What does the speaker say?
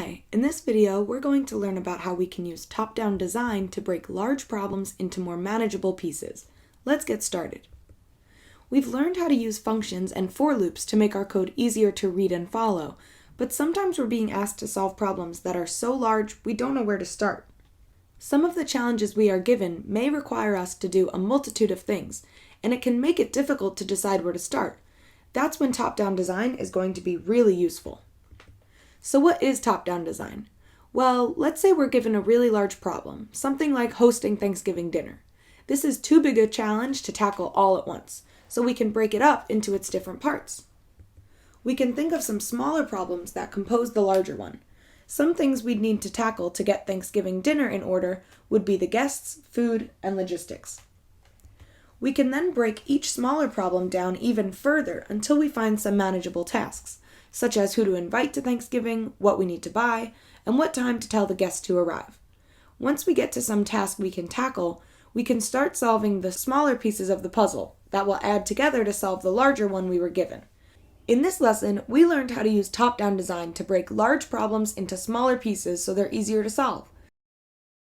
Hi, in this video we're going to learn about how we can use top-down design to break large problems into more manageable pieces. Let's get started. We've learned how to use functions and for loops to make our code easier to read and follow, but sometimes we're being asked to solve problems that are so large we don't know where to start. Some of the challenges we are given may require us to do a multitude of things, and it can make it difficult to decide where to start. That's when top-down design is going to be really useful. So what is top-down design? Well, let's say we're given a really large problem, something like hosting Thanksgiving dinner. This is too big a challenge to tackle all at once, so we can break it up into its different parts. We can think of some smaller problems that compose the larger one. Some things we'd need to tackle to get Thanksgiving dinner in order would be the guests, food, and logistics. We can then break each smaller problem down even further until we find some manageable tasks, such as who to invite to Thanksgiving, what we need to buy, and what time to tell the guests to arrive. Once we get to some task we can tackle, we can start solving the smaller pieces of the puzzle that will add together to solve the larger one we were given. In this lesson, we learned how to use top-down design to break large problems into smaller pieces so they're easier to solve.